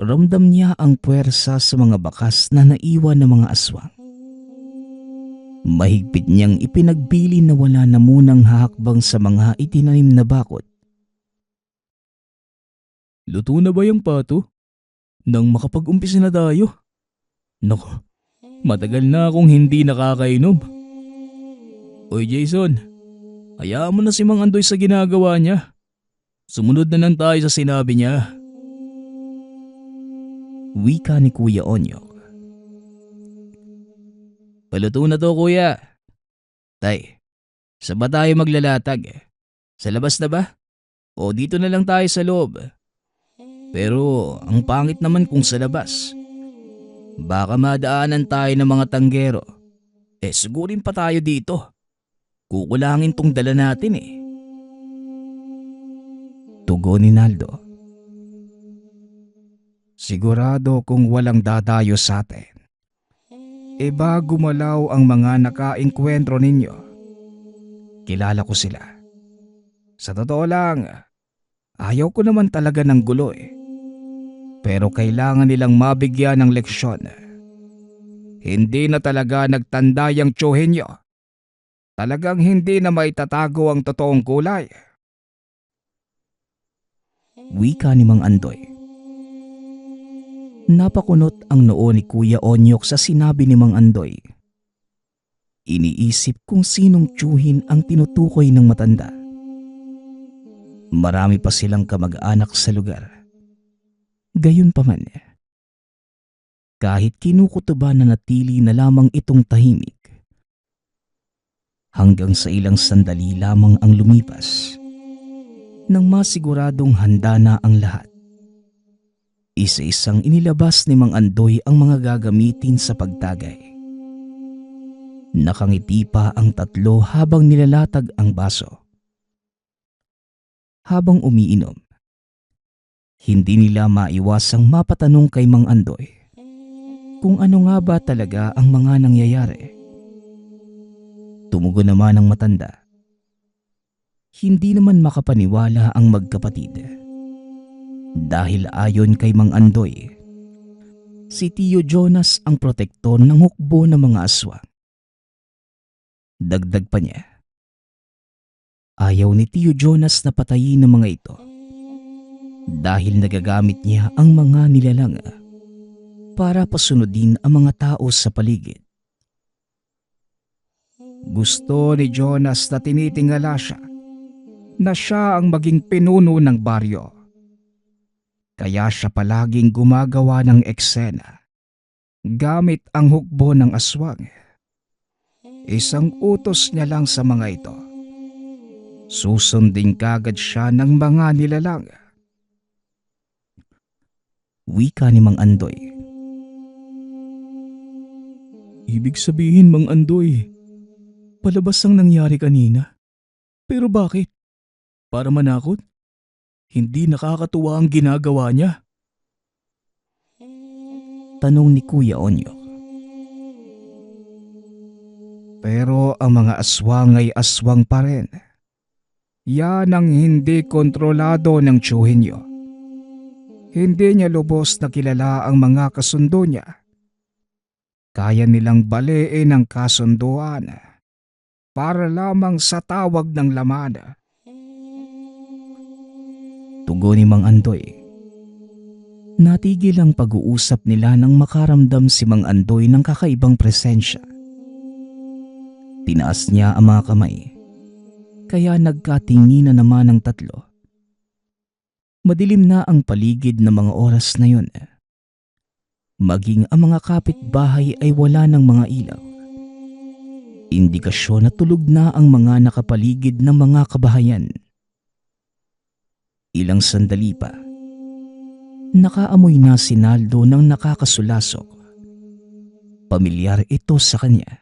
Ramdam niya ang puwersa sa mga bakas na naiwan ng mga aswang. Mahigpit niyang ipinagbili na wala na munang hahakbang sa mga itinanim na bakod. Luto na ba yung pato? Nang makapag-umpisa na tayo? Nako, matagal na akong hindi nakakainom. Oy Jason, hayaan mo na si Mang Andoy sa ginagawa niya. Sumunod na lang tayo sa sinabi niya. Wika ni Kuya Onyok. Paluto na to kuya. Tay, saan ba tayo maglalatag? Sa labas na ba? O dito na lang tayo sa loob? Pero ang pangit naman kung sa labas. Baka madaanan tayo ng mga tanggero. Sigurin pa tayo dito. Kukulangin tong dala natin eh. Tugon ni Naldo. Sigurado kung walang dadayo sa atin. Iba gumalaw ang mga nakaengkwentro ninyo. Kilala ko sila. Sa totoo lang, ayaw ko naman talaga ng gulo eh. Pero kailangan nilang mabigyan ng leksyon. Hindi na talaga nagtanda yung tsuhin nyo. Talagang hindi na maitatago ang totoong kulay. Wika ni Mang Andoy. Napakunot ang noo ni Kuya Onyok sa sinabi ni Mang Andoy. Iniisip kung sinong tsuhin ang tinutukoy ng matanda. Marami pa silang kamag-anak sa lugar. Gayunpaman, kahit kinukutuban na natili na lamang itong tahimik. Hanggang sa ilang sandali lamang ang lumipas. Nang masiguradong handa na ang lahat. Isa-isang inilabas ni Mang Andoy ang mga gagamitin sa pagtagay. Nakangiti pa ang tatlo habang nilalatag ang baso. Habang umiinom, hindi nila maiwasang mapatanong kay Mang Andoy kung ano nga ba talaga ang mga nangyayari. Tumugon naman ang matanda. Hindi naman makapaniwala ang magkapatid. Dahil ayon kay Mang Andoy, si Tio Jonas ang protektor ng hukbo ng mga aswang. Dagdag pa niya, ayaw ni Tio Jonas na patayin ng mga ito dahil nagagamit niya ang mga nilalang para pasunodin ang mga tao sa paligid. Gusto ni Jonas na tinitingala siya na siya ang maging pinuno ng baryo. Kaya siya palaging gumagawa ng eksena gamit ang hukbo ng aswang. Isang utos niya lang sa mga ito. Susundin kagad siya ng mga nilalang. Wika ni Mang Andoy. Ibig sabihin Mang Andoy, palabas ang nangyari kanina. Pero bakit? Para manakot? Hindi nakakatuwa ang ginagawa niya. Tanong ni Kuya Onyok. Pero ang mga aswang ay aswang pa rin. Yan ang hindi kontrolado ng tsuhin niyo. Hindi niya lubos na kilala ang mga kasundo niya. Kaya nilang baliin ang kasunduan para lamang sa tawag ng laman. Tugon ni Mang Andoy. Natigil ang pag-uusap nila nang makaramdam si Mang Andoy ng kakaibang presensya. Tinaas niya ang mga kamay, kaya nagkatingin na naman ang tatlo. Madilim na ang paligid ng mga oras na yun. Maging ang mga kapitbahay ay wala ng mga ilaw. Indikasyon na tulog na ang mga nakapaligid ng mga kabahayan. Ilang sandali pa, nakaamoy na si Naldo ng nakakasulasok. Pamilyar ito sa kanya.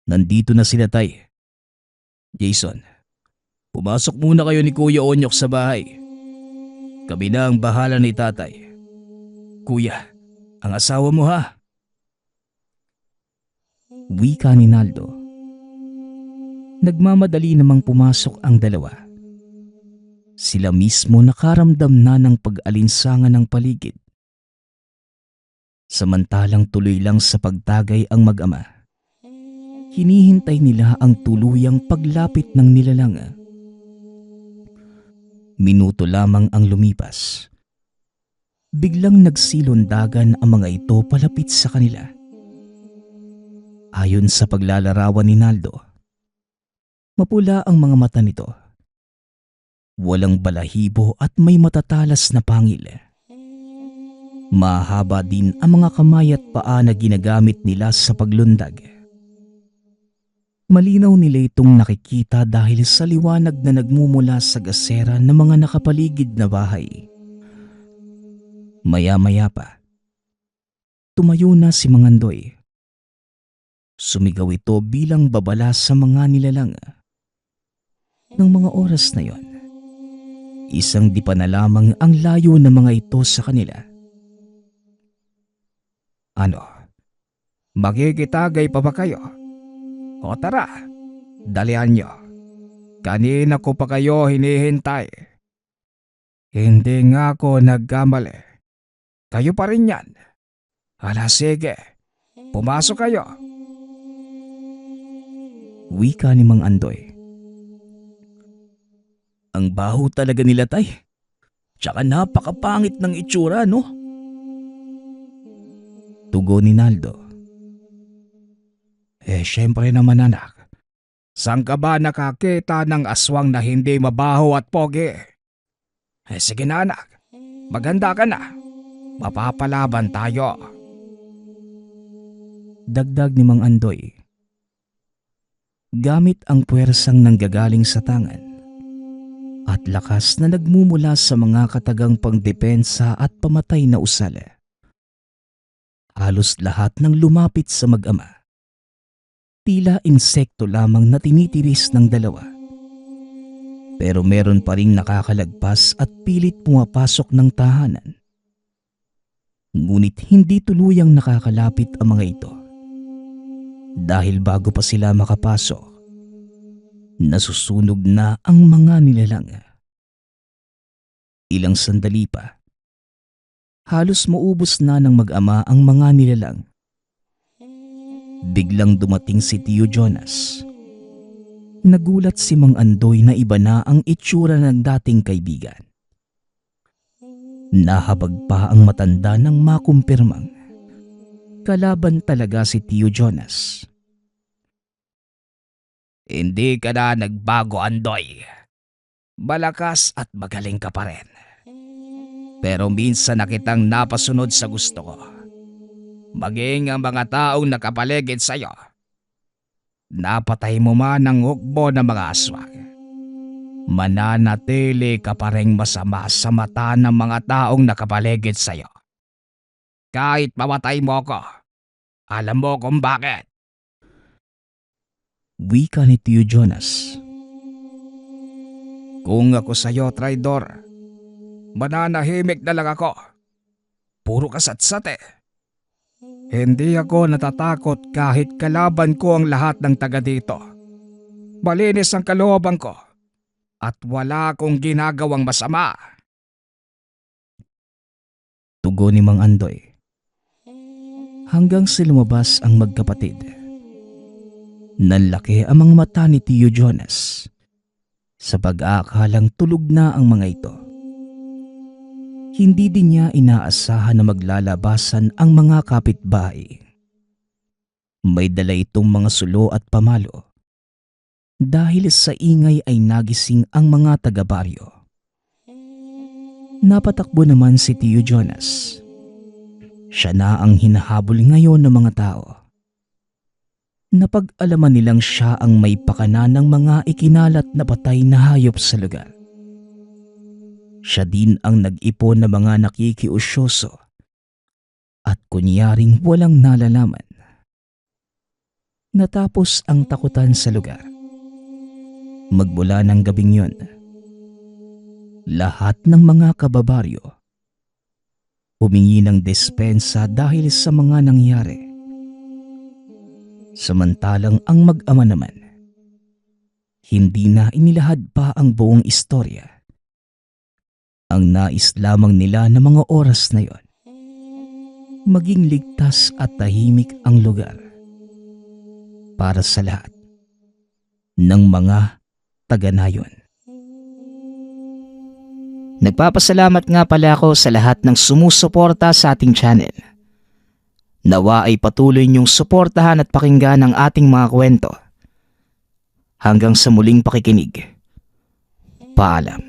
Nandito na sila tay. Jason, pumasok muna kayo ni Kuya Onyok sa bahay. Kami na ang bahala ni tatay. Kuya, ang asawa mo ha. Wika ni Naldo. Nagmamadali namang pumasok ang dalawa. Sila mismo nakaramdam na ng pag-alinsangan ng paligid. Samantalang tuloy lang sa pagtagay ang mag-ama. Hinihintay nila ang tuluyang paglapit ng nilalang. Minuto lamang ang lumipas. Biglang nagsilundagan ang mga ito palapit sa kanila. Ayon sa paglalarawan ni Naldo, mapula ang mga mata nito. Walang balahibo at may matatalas na pangil. Mahaba din ang mga kamay at paa na ginagamit nila sa paglundag. Malinaw nila itong nakikita dahil sa liwanag na nagmumula sa gasera ng mga nakapaligid na bahay. Maya-maya pa, tumayo na si Mangandoy. Sumigaw ito bilang babala sa mga nilalang. Nang mga oras na yon, isang di pa na lamang ang layo ng mga ito sa kanila. Ano? Magkikitagay pa ba kayo? O tara, dalian nyo. Kanina ko pa kayo hinihintay. Hindi nga ako nagkamali. Kayo pa rin yan. Hala sige, pumasok kayo. Wika ni Mang Andoy. Ang baho talaga nila, tay. Tsaka napakapangit ng itsura, no? Tugon ni Naldo. Syempre naman anak. Saan ka ba nakakita ng aswang na hindi mabaho at pogi? Sige na anak, maganda ka na. Mapapalaban tayo. Dagdag ni Mang Andoy. Gamit ang puwersang nanggagaling sa tangan at lakas na nagmumula sa mga katagang pangdepensa at pamatay na usala. Halos lahat ng lumapit sa mag-ama. Tila insekto lamang na tinitiris ng dalawa. Pero meron pa ring nakakalagpas at pilit pumapasok ng tahanan. Ngunit hindi tuluyang nakakalapit ang mga ito. Dahil bago pa sila makapasok, nasusunog na ang mga nilalang. Ilang sandali pa, halos maubos na ng mag-ama ang mga nilalang. Biglang dumating si Tio Jonas. Nagulat si Mang Andoy na iba na ang itsura ng dating kaibigan. Nahabag pa ang matanda nang makumpirmang kalaban talaga si Tio Jonas. Hindi ka na nagbago, Andoy. Malakas at magaling ka pa rin. Pero minsan na kitang napasunod sa gusto ko. Maging ang mga taong nakapaligid sa'yo. Napatay mo man ang hukbo ng mga aswang. Mananatili ka pa rin masama sa mata ng mga taong nakapaligid sa'yo. Kahit mamatay mo ako, alam mo kung bakit. Wika ni Tio Jonas. Kung ako sa'yo, traidor, mananahimik na lang ako. Puro kasatsat eh. Hindi ako natatakot kahit kalaban ko ang lahat ng taga dito. Malinis ang kalooban ko at wala akong ginagawang masama. Tugon ni Mang Andoy. Hanggang sa lumabas ang magkapatid. Nanlaki ang mga mata ni Tio Jonas sa pag-aakalang tulog na ang mga ito. Hindi din niya inaasahan na maglalabasan ang mga kapitbahay. May dala itong mga sulo at pamalo. Dahil sa ingay ay nagising ang mga taga-baryo. Napatakbo naman si Tio Jonas. Siya na ang hinahabol ngayon ng mga tao. Napag-alaman nilang siya ang may pakana ng mga ikinalat na patay na hayop sa lugar. Siya din ang nag-ipon ng mga nakikiusyoso at kunyaring walang nalalaman. Natapos ang takutan sa lugar. Magmula ng gabing yon, lahat ng mga kababaryo humingi ng despensa dahil sa mga nangyari. Samantalang ang mag-ama naman, hindi na inilahad pa ang buong istorya Ang nais lamang nila na mga oras na yon, maging ligtas at tahimik ang lugar para sa lahat ng mga taga nayon. Nagpapasalamat nga pala ako sa lahat ng sumusuporta sa ating channel. Nawa ay patuloy niyong suportahan at pakinggan ang ating mga kwento. Hanggang sa muling pakikinig. Paalam.